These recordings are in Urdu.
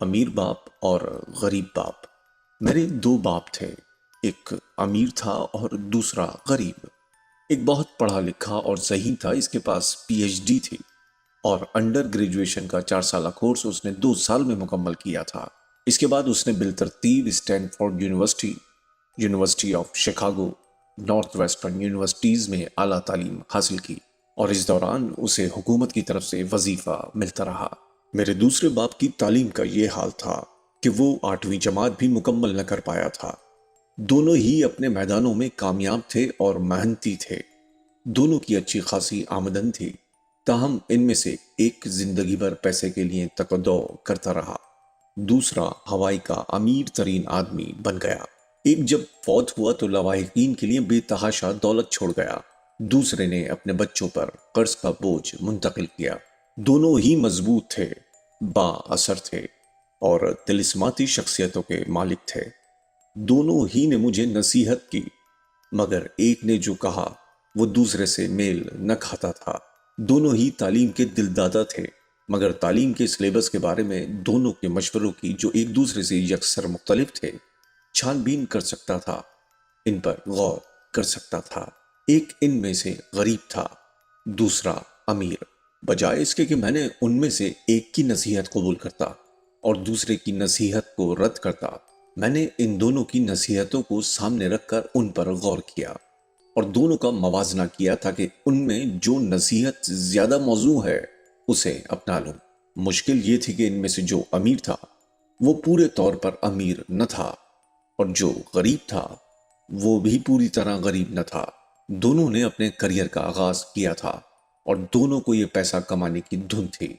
امیر باپ اور غریب باپ۔ میرے دو باپ تھے، ایک امیر تھا اور دوسرا غریب۔ ایک بہت پڑھا لکھا اور ذہین تھا، اس کے پاس پی ایچ ڈی تھی اور انڈر گریجویشن کا 4 سالہ کورس اس نے 2 سال میں مکمل کیا تھا۔ اس کے بعد اس نے بالترتیب Stanford university, university of Chicago, North western universities میں اعلیٰ تعلیم حاصل کی اور اس دوران اسے حکومت کی طرف سے وظیفہ ملتا رہا۔ میرے دوسرے باپ کی تعلیم کا یہ حال تھا کہ وہ 8ویں جماعت بھی مکمل نہ کر پایا تھا۔ دونوں ہی اپنے میدانوں میں کامیاب تھے اور محنتی تھے۔ دونوں کی اچھی خاصی آمدن تھی، تاہم ان میں سے ایک زندگی بھر پیسے کے لیے تقاضا کرتا رہا، دوسرا ہوائی کا امیر ترین آدمی بن گیا۔ ایک جب فوت ہوا تو لواحقین کے لیے بے تحاشا دولت چھوڑ گیا، دوسرے نے اپنے بچوں پر قرض کا بوجھ منتقل کیا۔ دونوں ہی مضبوط تھے، با اثر تھے اور طلسماتی شخصیتوں کے مالک تھے۔ دونوں ہی نے مجھے نصیحت کی، مگر ایک نے جو کہا وہ دوسرے سے میل نہ کھاتا تھا۔ دونوں ہی تعلیم کے دلدادہ تھے، مگر تعلیم کے سلیبس کے بارے میں دونوں کے مشوروں کی جو ایک دوسرے سے یکسر مختلف تھے، چھان بین کر سکتا تھا، ان پر غور کر سکتا تھا۔ ایک ان میں سے غریب تھا، دوسرا امیر۔ بجائے اس کے کہ میں نے ان میں سے ایک کی نصیحت قبول کرتا اور دوسرے کی نصیحت کو رد کرتا، میں نے ان دونوں کی نصیحتوں کو سامنے رکھ کر ان پر غور کیا اور دونوں کا موازنہ کیا تاکہ ان میں جو نصیحت زیادہ موزوں ہے اسے اپنا لوں۔ مشکل یہ تھی کہ ان میں سے جو امیر تھا وہ پورے طور پر امیر نہ تھا اور جو غریب تھا وہ بھی پوری طرح غریب نہ تھا۔ دونوں نے اپنے کریئر کا آغاز کیا تھا اور دونوں کو یہ پیسہ کمانے کی دھن تھی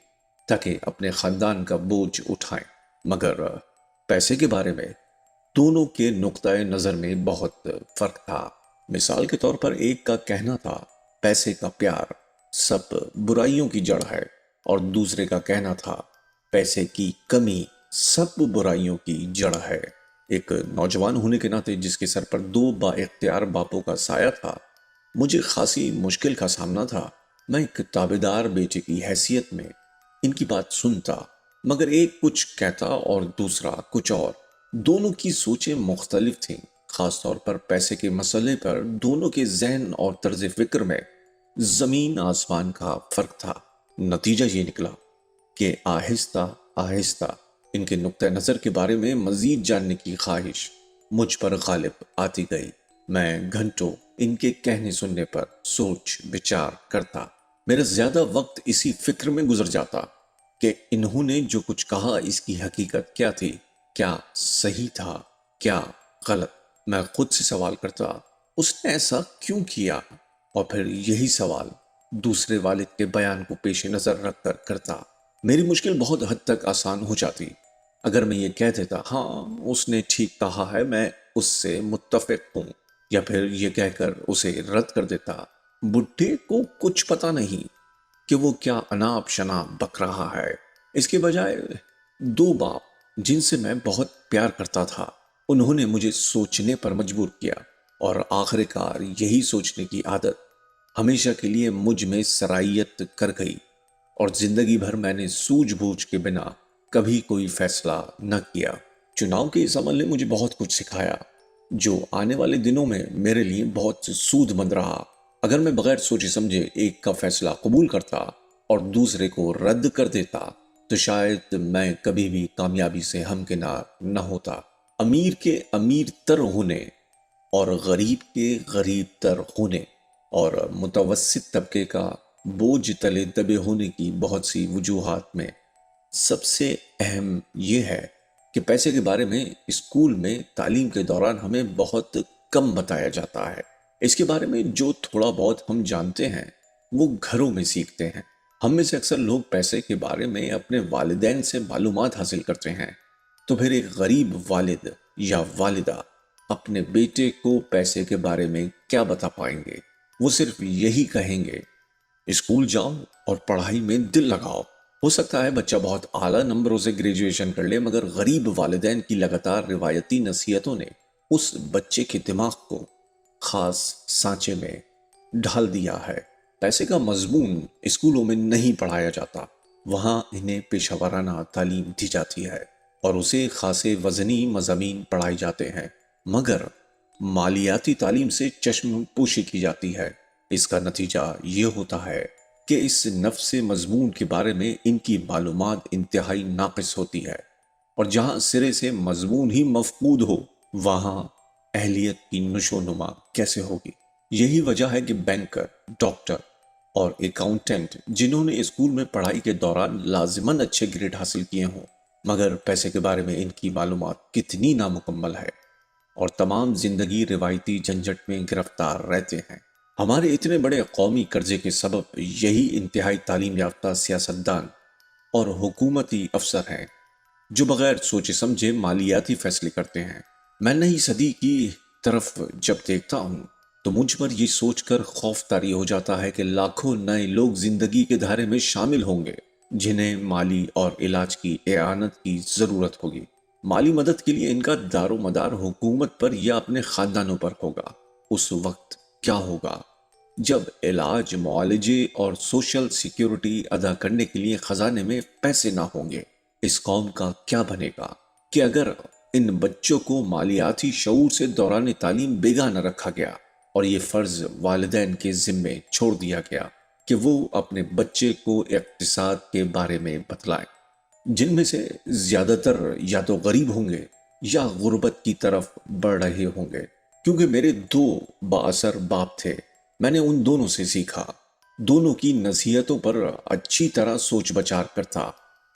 تاکہ اپنے خاندان کا بوجھ اٹھائیں، مگر پیسے کے بارے میں دونوں کے نقطۂ نظر میں بہت فرق تھا۔ مثال کے طور پر ایک کا کہنا تھا پیسے کا پیار سب برائیوں کی جڑ ہے، اور دوسرے کا کہنا تھا پیسے کی کمی سب برائیوں کی جڑ ہے۔ ایک نوجوان ہونے کے ناطے جس کے سر پر 2 با اختیار باپوں کا سایہ تھا، مجھے خاصی مشکل کا سامنا تھا۔ میں ایک تابعدار بیٹے کی حیثیت میں ان کی بات سنتا، مگر ایک کچھ کہتا اور دوسرا کچھ اور۔ دونوں کی سوچیں مختلف تھیں، خاص طور پر پیسے کے مسئلے پر دونوں کے ذہن اور طرز فکر میں زمین آسمان کا فرق تھا۔ نتیجہ یہ نکلا کہ آہستہ آہستہ ان کے نقطہ نظر کے بارے میں مزید جاننے کی خواہش مجھ پر غالب آتی گئی۔ میں گھنٹوں ان کے کہنے سننے پر سوچ بچار کرتا۔ میرا زیادہ وقت اسی فکر میں گزر جاتا کہ انہوں نے جو کچھ کہا اس کی حقیقت کیا تھی، کیا صحیح تھا، کیا غلط۔ میں خود سے سوال کرتا، اس نے ایسا کیوں کیا؟ اور پھر یہی سوال دوسرے والد کے بیان کو پیش نظر رکھ کر کرتا۔ میری مشکل بہت حد تک آسان ہو جاتی اگر میں یہ کہہ دیتا ہاں اس نے ٹھیک کہا ہے، میں اس سے متفق ہوں، یا پھر یہ کہہ کر اسے رد کر دیتا بڈھے کو کچھ پتا نہیں کہ وہ کیا اناپ شناپ بک رہا ہے۔ اس کے بجائے 2 باپ جن سے میں بہت پیار کرتا تھا، انہوں نے مجھے سوچنے پر مجبور کیا، اور آخر کار یہی سوچنے کی عادت ہمیشہ کے لیے مجھ میں سرائیت کر گئی، اور زندگی بھر میں نے سوجھ بوجھ کے بنا کبھی کوئی فیصلہ نہ کیا۔ چناؤ کے اس عمل نے مجھے بہت کچھ سکھایا جو آنے والے دنوں میں میرے لیے بہت سود مند رہا۔ اگر میں بغیر سوچے سمجھے ایک کا فیصلہ قبول کرتا اور دوسرے کو رد کر دیتا تو شاید میں کبھی بھی کامیابی سے ہمکنار نہ ہوتا۔ امیر کے امیر تر ہونے اور غریب کے غریب تر ہونے اور متوسط طبقے کا بوجھ تلے دبے ہونے کی بہت سی وجوہات میں سب سے اہم یہ ہے کہ پیسے کے بارے میں اسکول میں تعلیم کے دوران ہمیں بہت کم بتایا جاتا ہے۔ اس کے بارے میں جو تھوڑا بہت ہم جانتے ہیں وہ گھروں میں سیکھتے ہیں۔ ہم میں سے اکثر لوگ پیسے کے بارے میں اپنے والدین سے معلومات حاصل کرتے ہیں، تو پھر ایک غریب والد یا والدہ اپنے بیٹے کو پیسے کے بارے میں کیا بتا پائیں گے؟ وہ صرف یہی کہیں گے اسکول جاؤ اور پڑھائی میں دل لگاؤ۔ ہو سکتا ہے بچہ بہت اعلیٰ نمبروں سے گریجویشن کر لے، مگر غریب والدین کی لگاتار روایتی نصیحتوں نے اس بچے کے دماغ کو خاص سانچے میں ڈھال دیا ہے۔ پیسے کا مضمون اسکولوں میں نہیں پڑھایا جاتا، وہاں انہیں پیشہ ورانہ تعلیم دی جاتی ہے۔ اور اسے خاصے وزنی مضامین پڑھائے جاتے ہیں، مگر مالیاتی تعلیم سے چشم پوشی کی جاتی ہے۔ اس کا نتیجہ یہ ہوتا ہے کہ اس نفس مضمون کے بارے میں ان کی معلومات انتہائی ناقص ہوتی ہے، اور جہاں سرے سے مضمون ہی مفقود ہو، وہاں اہلیت کی نشو و نما کیسے ہوگی؟ یہی وجہ ہے کہ بینکر، ڈاکٹر اور اکاؤنٹنٹ جنہوں نے اسکول میں پڑھائی کے دوران لازماً اچھے گریڈ حاصل کیے ہوں، مگر پیسے کے بارے میں ان کی معلومات کتنی نامکمل ہے، اور تمام زندگی روایتی جھنجھٹ میں گرفتار رہتے ہیں۔ ہمارے اتنے بڑے قومی قرضے کے سبب یہی انتہائی تعلیم یافتہ سیاستدان اور حکومتی افسر ہیں جو بغیر سوچے سمجھے مالیاتی فیصلے کرتے ہیں۔ میں نئی صدی کی طرف جب دیکھتا ہوں تو مجھ پر یہ سوچ کر خوف طاری ہو جاتا ہے کہ لاکھوں نئے لوگ زندگی کے دھارے میں شامل ہوں گے جنہیں مالی اور علاج کی اعانت کی ضرورت ہوگی۔ مالی مدد کے لیے ان کا دار و مدار حکومت پر یا اپنے خاندانوں پر ہوگا۔ اس وقت کیا ہوگا جب علاج، معالجے اور سوشل سیکیورٹی ادا کرنے کے لیے خزانے میں پیسے نہ ہوں گے؟ اس قوم کا کیا بنے گا کہ اگر ان بچوں کو مالیاتی شعور سے دوران تعلیم بیگانہ رکھا گیا اور یہ فرض والدین کے ذمے چھوڑ دیا گیا کہ وہ اپنے بچے کو اقتصاد کے بارے میں بتلائیں، جن میں سے زیادہ تر یا تو غریب ہوں گے یا غربت کی طرف بڑھ رہے ہوں گے؟ کیونکہ میرے دو بااثر باپ تھے، میں نے ان دونوں سے سیکھا، دونوں کی نصیحتوں پر اچھی طرح سوچ بچار کرتا،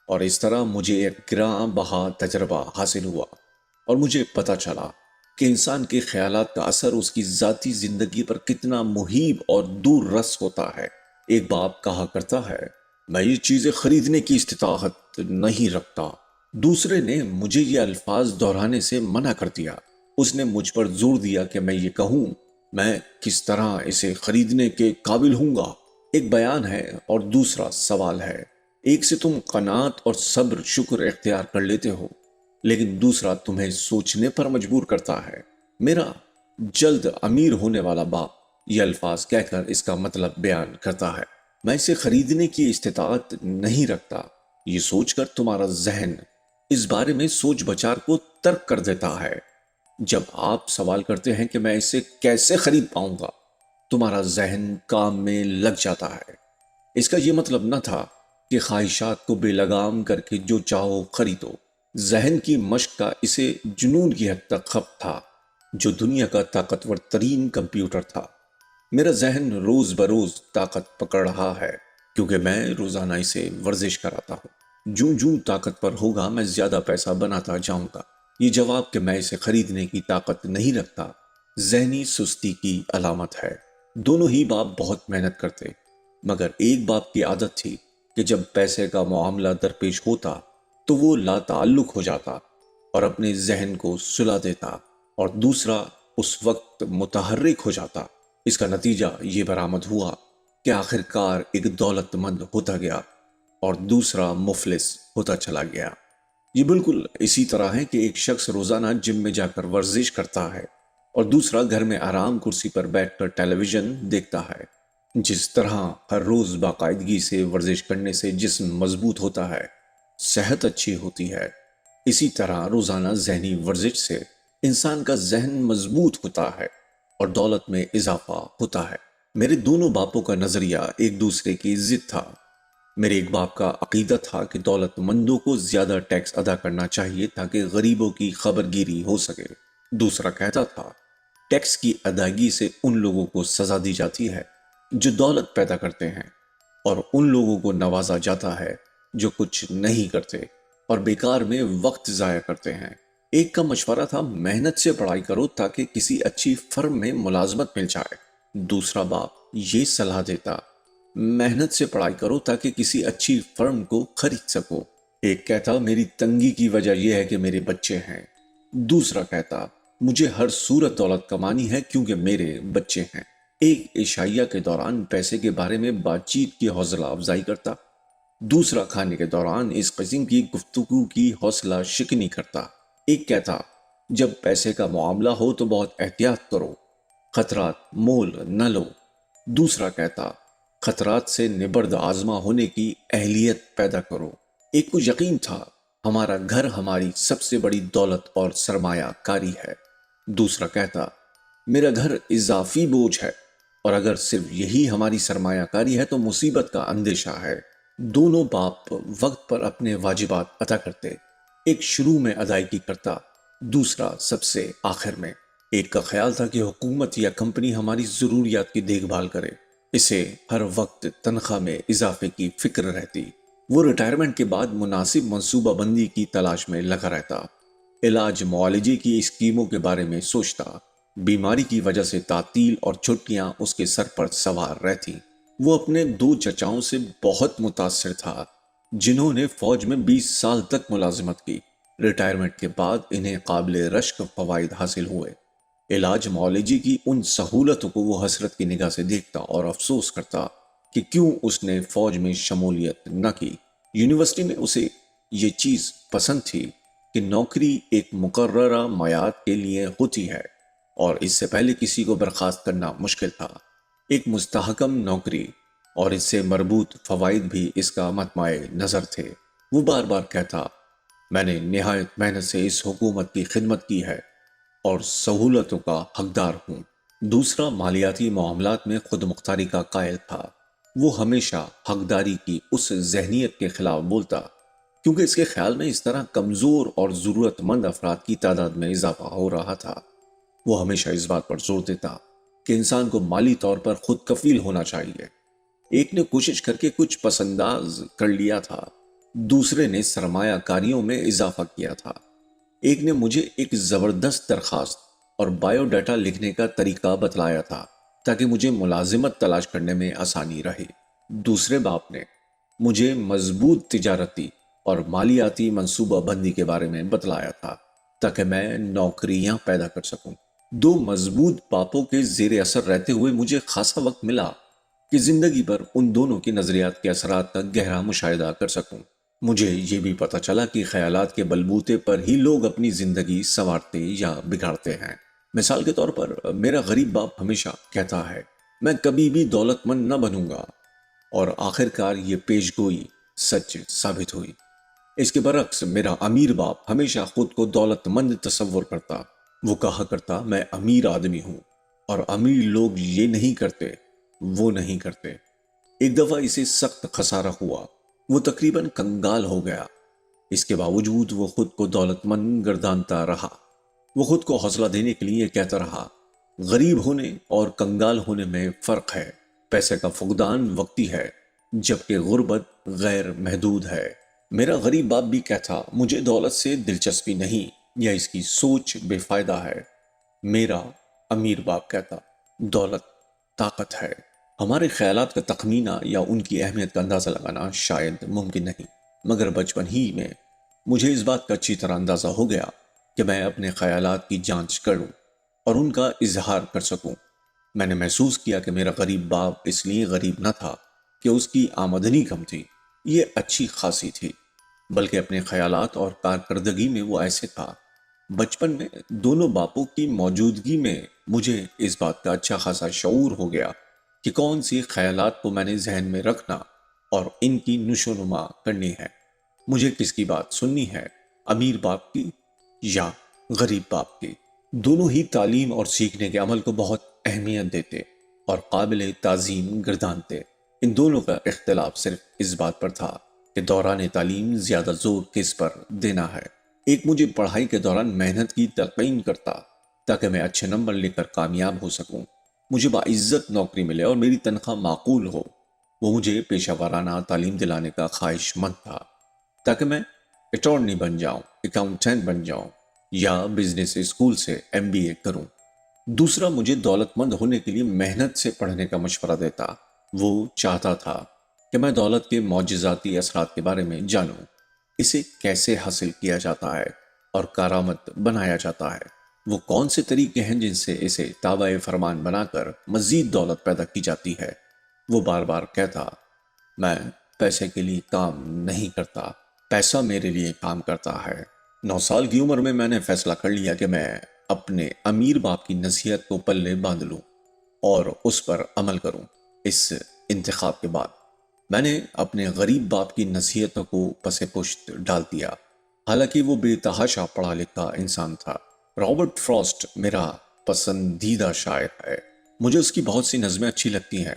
اور اس طرح مجھے ایک گراں بہا تجربہ حاصل ہوا، اور مجھے پتا چلا کہ انسان کے خیالات کا اثر اس کی ذاتی زندگی پر کتنا محیب اور دور رس ہوتا ہے۔ ایک باپ کہا کرتا ہے، میں یہ چیزیں خریدنے کی استطاعت نہیں رکھتا۔ دوسرے نے مجھے یہ الفاظ دہرانے سے منع کر دیا۔ اس نے مجھ پر زور دیا کہ میں یہ کہوں، میں کس طرح اسے خریدنے کے قابل ہوں گا۔ ایک بیان ہے اور دوسرا سوال ہے۔ ایک سے تم قناعت اور صبر شکر اختیار کر لیتے ہو، لیکن دوسرا تمہیں سوچنے پر مجبور کرتا ہے۔ میرا جلد امیر ہونے والا باپ یہ الفاظ کہہ کر اس کا مطلب بیان کرتا ہے، میں اسے خریدنے کی استطاعت نہیں رکھتا۔ یہ سوچ کر تمہارا ذہن اس بارے میں سوچ بچار کو ترک کر دیتا ہے۔ جب آپ سوال کرتے ہیں کہ میں اسے کیسے خرید پاؤں گا، تمہارا ذہن کام میں لگ جاتا ہے۔ اس کا یہ مطلب نہ تھا کہ خواہشات کو بے لگام کر کے جو چاہو خریدو۔ ذہن کی مشق کا اسے جنون کی حد تک خپ تھا، جو دنیا کا طاقتور ترین کمپیوٹر تھا۔ میرا ذہن روز بروز طاقت پکڑ رہا ہے کیونکہ میں روزانہ اسے ورزش کراتا ہوں۔ جوں جوں طاقتور ہوگا میں زیادہ پیسہ بناتا جاؤں گا۔ یہ جواب کہ میں اسے خریدنے کی طاقت نہیں رکھتا ذہنی سستی کی علامت ہے۔ دونوں ہی باپ بہت محنت کرتے، مگر ایک باپ کی عادت تھی کہ جب پیسے کا معاملہ درپیش ہوتا تو وہ لا تعلق ہو جاتا اور اپنے ذہن کو سلا دیتا، اور دوسرا اس وقت متحرک ہو جاتا۔ اس کا نتیجہ یہ برآمد ہوا کہ آخرکار ایک دولت مند ہوتا گیا اور دوسرا مفلس ہوتا چلا گیا۔ یہ بالکل اسی طرح ہے کہ ایک شخص روزانہ جم میں جا کر ورزش کرتا ہے اور دوسرا گھر میں آرام کرسی پر بیٹھ کر ٹیلی ویژن دیکھتا ہے۔ جس طرح ہر روز باقاعدگی سے ورزش کرنے سے جسم مضبوط ہوتا ہے، صحت اچھی ہوتی ہے، اسی طرح روزانہ ذہنی ورزش سے انسان کا ذہن مضبوط ہوتا ہے اور دولت میں اضافہ ہوتا ہے۔ میرے دونوں باپوں کا نظریہ ایک دوسرے کی ضد تھا۔ میرے ایک باپ کا عقیدہ تھا کہ دولت مندوں کو زیادہ ٹیکس ادا کرنا چاہیے تاکہ غریبوں کی خبر گیری ہو سکے۔ دوسرا کہتا تھا، ٹیکس کی ادائیگی سے ان لوگوں کو سزا دی جاتی ہے جو دولت پیدا کرتے ہیں، اور ان لوگوں کو نوازا جاتا ہے جو کچھ نہیں کرتے اور بیکار میں وقت ضائع کرتے ہیں۔ ایک کا مشورہ تھا، محنت سے پڑھائی کرو تاکہ کسی اچھی فرم میں ملازمت مل جائے۔ دوسرا باپ یہ صلاح دیتا، محنت سے پڑھائی کرو تاکہ کسی اچھی فرم کو خرید سکو۔ ایک کہتا، میری تنگی کی وجہ یہ ہے کہ میرے بچے ہیں۔ دوسرا کہتا، مجھے ہر صورت دولت کمانی ہے کیونکہ میرے بچے ہیں۔ ایک عشائیہ کے دوران پیسے کے بارے میں بات چیت کی حوصلہ افزائی کرتا، دوسرا کھانے کے دوران اس قسم کی گفتگو کی حوصلہ شکنی کرتا۔ ایک کہتا، جب پیسے کا معاملہ ہو تو بہت احتیاط کرو، خطرات مول نہ لو۔ دوسرا کہتا، خطرات سے نبرد آزما ہونے کی اہلیت پیدا کرو۔ ایک کو یقین تھا، ہمارا گھر ہماری سب سے بڑی دولت اور سرمایہ کاری ہے۔ دوسرا کہتا، میرا گھر اضافی بوجھ ہے، اور اگر صرف یہی ہماری سرمایہ کاری ہے تو مصیبت کا اندیشہ ہے۔ دونوں باپ وقت پر اپنے واجبات ادا کرتے، ایک شروع میں ادائیگی کرتا، دوسرا سب سے آخر میں۔ ایک کا خیال تھا کہ حکومت یا کمپنی ہماری ضروریات کی دیکھ بھال کرے، اسے ہر وقت تنخواہ میں اضافے کی فکر رہتی۔ وہ ریٹائرمنٹ کے بعد مناسب منصوبہ بندی کی تلاش میں لگا رہتا، علاج معالجے کی اسکیموں کے بارے میں سوچتا۔ بیماری کی وجہ سے تعطیل اور چھٹیاں اس کے سر پر سوار رہتی۔ وہ اپنے 2 چچاؤں سے بہت متاثر تھا جنہوں نے فوج میں 20 سال تک ملازمت کی۔ ریٹائرمنٹ کے بعد انہیں قابل رشک فوائد حاصل ہوئے۔ علاج معالجے کی ان سہولتوں کو وہ حسرت کی نگاہ سے دیکھتا اور افسوس کرتا کہ کیوں اس نے فوج میں شمولیت نہ کی۔ یونیورسٹی میں اسے یہ چیز پسند تھی کہ نوکری ایک مقررہ میعاد کے لیے ہوتی ہے اور اس سے پہلے کسی کو برخاست کرنا مشکل تھا۔ ایک مستحکم نوکری اور اس سے مربوط فوائد بھی اس کا مطمع نظر تھے۔ وہ بار بار کہتا، میں نے نہایت محنت سے اس حکومت کی خدمت کی ہے اور سہولتوں کا حقدار ہوں۔ دوسرا مالیاتی معاملات میں خود مختاری کا قائل تھا۔ وہ ہمیشہ حقداری کی اس ذہنیت کے خلاف بولتا کیونکہ اس کے خیال میں اس طرح کمزور اور ضرورت مند افراد کی تعداد میں اضافہ ہو رہا تھا۔ وہ ہمیشہ اس بات پر زور دیتا کہ انسان کو مالی طور پر خود کفیل ہونا چاہیے۔ ایک نے کوشش کر کے کچھ پس انداز کر لیا تھا، دوسرے نے سرمایہ کاریوں میں اضافہ کیا تھا۔ ایک نے مجھے ایک زبردست درخواست اور بایو ڈیٹا لکھنے کا طریقہ بتلایا تھا تاکہ مجھے ملازمت تلاش کرنے میں آسانی رہے۔ دوسرے باپ نے مجھے مضبوط تجارتی اور مالیاتی منصوبہ بندی کے بارے میں بتلایا تھا تاکہ میں نوکریاں پیدا کر سکوں۔ 2 مضبوط باپوں کے زیر اثر رہتے ہوئے مجھے خاصا وقت ملا کہ زندگی پر ان دونوں کے نظریات کے اثرات کا گہرا مشاہدہ کر سکوں۔ مجھے یہ بھی پتہ چلا کہ خیالات کے بلبوتے پر ہی لوگ اپنی زندگی سنوارتے یا بگاڑتے ہیں۔ مثال کے طور پر میرا غریب باپ ہمیشہ کہتا ہے، میں کبھی بھی دولت مند نہ بنوں گا، اور آخرکار یہ پیش گوئی سچ ثابت ہوئی۔ اس کے برعکس میرا امیر باپ ہمیشہ خود کو دولت مند تصور کرتا۔ وہ کہا کرتا، میں امیر آدمی ہوں اور امیر لوگ یہ نہیں کرتے، وہ نہیں کرتے۔ ایک دفعہ اسے سخت خسارہ ہوا، وہ تقریباً کنگال ہو گیا۔ اس کے باوجود وہ خود کو دولت مند گردانتا رہا۔ وہ خود کو حوصلہ دینے کے لیے کہتا رہا، غریب ہونے اور کنگال ہونے میں فرق ہے۔ پیسے کا فقدان وقتی ہے جبکہ غربت غیر محدود ہے۔ میرا غریب باپ بھی کہتا، مجھے دولت سے دلچسپی نہیں یا اس کی سوچ بے فائدہ ہے۔ میرا امیر باپ کہتا، دولت طاقت ہے۔ ہمارے خیالات کا تخمینہ یا ان کی اہمیت کا اندازہ لگانا شاید ممکن نہیں، مگر بچپن ہی میں مجھے اس بات کا اچھی طرح اندازہ ہو گیا کہ میں اپنے خیالات کی جانچ کروں اور ان کا اظہار کر سکوں۔ میں نے محسوس کیا کہ میرا غریب باپ اس لیے غریب نہ تھا کہ اس کی آمدنی کم تھی، یہ اچھی خاصی تھی، بلکہ اپنے خیالات اور کارکردگی میں وہ ایسے تھا۔ بچپن میں دونوں باپوں کی موجودگی میں مجھے اس بات کا اچھا خاصا شعور ہو گیا کہ کون سی خیالات کو میں نے ذہن میں رکھنا اور ان کی نشو و نما کرنی ہے۔ مجھے کس کی بات سننی ہے، امیر باپ کی یا غریب باپ کی؟ دونوں ہی تعلیم اور سیکھنے کے عمل کو بہت اہمیت دیتے اور قابل تعظیم گردانتے۔ ان دونوں کا اختلاف صرف اس بات پر تھا کہ دوران تعلیم زیادہ زور کس پر دینا ہے۔ ایک مجھے پڑھائی کے دوران محنت کی تلقین کرتا تاکہ میں اچھے نمبر لے کر کامیاب ہو سکوں، مجھے باعزت نوکری ملے اور میری تنخواہ معقول ہو۔ وہ مجھے پیشہ ورانہ تعلیم دلانے کا خواہش مند تھا تاکہ میں اٹارنی بن جاؤں، اکاؤنٹنٹ بن جاؤں یا بزنس اسکول سے MBA کروں۔ دوسرا مجھے دولت مند ہونے کے لیے محنت سے پڑھنے کا مشورہ دیتا۔ وہ چاہتا تھا کہ میں دولت کے معجزاتی اثرات کے بارے میں جانوں، اسے کیسے حاصل کیا جاتا ہے اور کارآمد بنایا جاتا ہے، وہ کون سے طریقے ہیں جن سے اسے تابع فرمان بنا کر مزید دولت پیدا کی جاتی ہے۔ وہ بار بار کہتا، میں پیسے کے لیے کام نہیں کرتا، پیسہ میرے لیے کام کرتا ہے۔ 9 سال کی عمر میں نے فیصلہ کر لیا کہ میں اپنے امیر باپ کی نصیحت کو پلے باندھ لوں اور اس پر عمل کروں۔ اس انتخاب کے بعد میں نے اپنے غریب باپ کی نصیحتوں کو پس پشت ڈال دیا حالانکہ وہ بے تحاشا پڑھا لکھا انسان تھا۔ رابرٹ فراسٹ میرا پسندیدہ شاعر ہے۔ مجھے اس کی بہت سی نظمیں اچھی لگتی ہیں،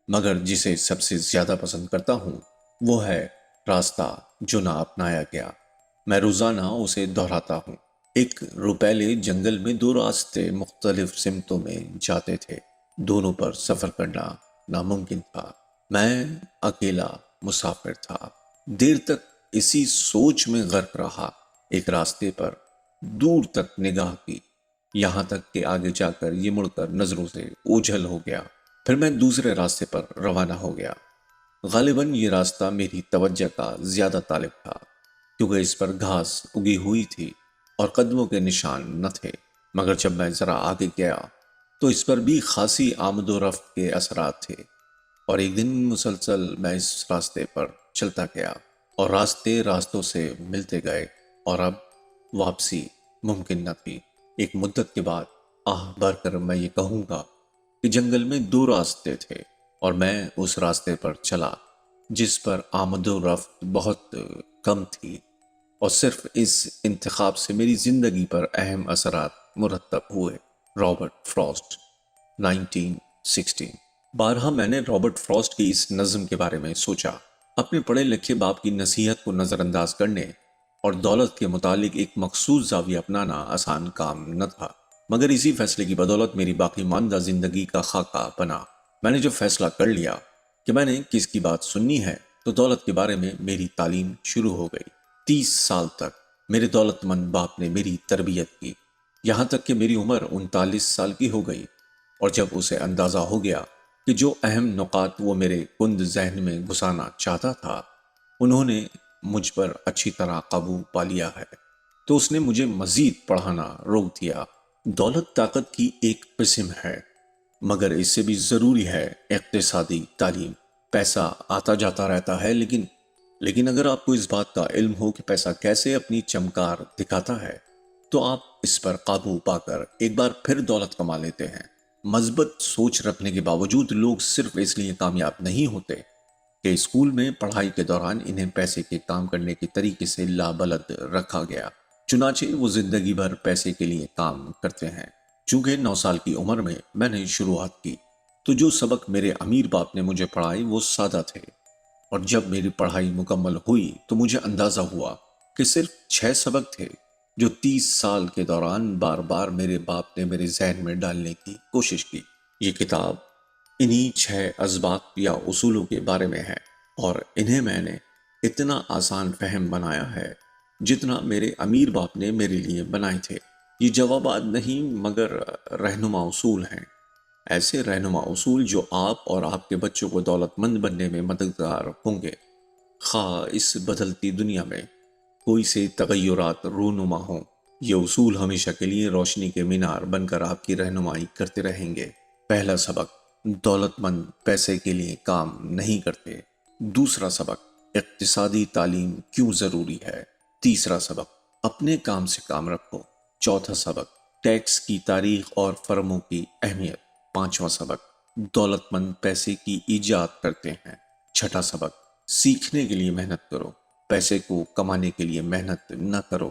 مگر جسے سب سے زیادہ پسند کرتا ہوں وہ ہے راستہ جو نہ اپنایا گیا۔ میں روزانہ اسے دہراتا ہوں۔ ایک روپیلے جنگل میں دو راستے مختلف سمتوں میں جاتے تھے، دونوں پر سفر کرنا ناممکن تھا۔ میں اکیلا مسافر تھا، دیر تک اسی سوچ میں غرق رہا۔ ایک راستے پر دور تک نگاہ کی، یہاں تک کہ آگے جا کر یہ مڑ کر نظروں سے اوجھل ہو گیا۔ پھر میں دوسرے راستے پر روانہ ہو گیا۔ غالباً یہ راستہ میری توجہ کا زیادہ طالب تھا، کیونکہ اس پر گھاس اگی ہوئی تھی اور قدموں کے نشان نہ تھے۔ مگر جب میں ذرا آگے گیا تو اس پر بھی خاصی آمد و رفت کے اثرات تھے، اور ایک دن مسلسل میں اس راستے پر چلتا گیا اور راستے راستوں سے ملتے گئے، اور اب واپسی ممکن نہ تھی۔ ایک مدت کے بعد آہ بھر کر میں یہ کہوں گا کہ جنگل میں دو راستے تھے اور میں اس راستے پر چلا جس پر آمد و رفت بہت کم تھی، اور صرف اس انتخاب سے میری زندگی پر اہم اثرات مرتب ہوئے۔ Robert frost, 1916۔ بارہا میں نے رابرٹ فراسٹ کی اس نظم کے بارے میں سوچا۔ اپنے پڑھے لکھے باپ کی نصیحت کو نظر انداز کرنے اور دولت کے متعلق ایک مخصوص زاویہ اپنانا آسان کام نہ تھا، مگر اسی فیصلے کی بدولت میری باقی ماندہ زندگی کا خاکہ بنا۔ میں نے جو فیصلہ کر لیا کہ میں نے کس کی بات سننی ہے، تو دولت کے بارے میں میری تعلیم شروع ہو گئی۔ 30 سال تک میرے دولت مند باپ نے میری تربیت کی، یہاں تک کہ میری عمر 39 سال کی ہو گئی، اور جب اسے اندازہ ہو گیا کہ جو اہم نکات وہ میرے کند ذہن میں گھسانا چاہتا تھا انہوں نے مجھ پر اچھی طرح قابو پا لیا ہے، تو اس نے مجھے مزید پڑھانا روک دیا۔ دولت طاقت کی ایک قسم ہے، مگر اس سے بھی ضروری ہے اقتصادی تعلیم۔ پیسہ آتا جاتا رہتا ہے، لیکن اگر آپ کو اس بات کا علم ہو کہ پیسہ کیسے اپنی چمکار دکھاتا ہے، تو آپ اس پر قابو پا کر ایک بار پھر دولت کما لیتے ہیں۔ مثبت سوچ رکھنے کے باوجود لوگ صرف اس لیے کامیاب نہیں ہوتے کہ اسکول میں پڑھائی کے دوران انہیں پیسے کے کام کرنے کے طریقے سے لابلد رکھا گیا، چنانچہ وہ زندگی بھر پیسے کے لیے کام کرتے ہیں۔ چونکہ 9 سال کی عمر میں نے شروعات کی، تو جو سبق میرے امیر باپ نے مجھے پڑھائے وہ سادہ تھے، اور جب میری پڑھائی مکمل ہوئی تو مجھے اندازہ ہوا کہ صرف 6 سبق تھے جو 30 سال کے دوران بار بار میرے باپ نے میرے ذہن میں ڈالنے کی کوشش کی۔ یہ کتاب انہی 6 اسباق یا اصولوں کے بارے میں ہے، اور انہیں میں نے اتنا آسان فہم بنایا ہے جتنا میرے امیر باپ نے میرے لیے بنائے تھے۔ یہ جوابات نہیں مگر رہنما اصول ہیں، ایسے رہنما اصول جو آپ اور آپ کے بچوں کو دولت مند بننے میں مددگار ہوں گے، خواہ اس بدلتی دنیا میں کوئی سے تغیرات رونما ہوں۔ یہ اصول ہمیشہ کے لیے روشنی کے مینار بن کر آپ کی رہنمائی کرتے رہیں گے۔ پہلا سبق، دولت مند پیسے کے لیے کام نہیں کرتے۔ دوسرا سبق، اقتصادی تعلیم کیوں ضروری ہے۔ تیسرا سبق، اپنے کام سے کام رکھو۔ چوتھا سبق، ٹیکس کی تاریخ اور فرموں کی اہمیت۔ پانچواں سبق، دولت مند پیسے کی ایجاد کرتے ہیں۔ چھٹا سبق، سیکھنے کے لیے محنت کرو، پیسے کو کمانے کے لیے محنت نہ کرو۔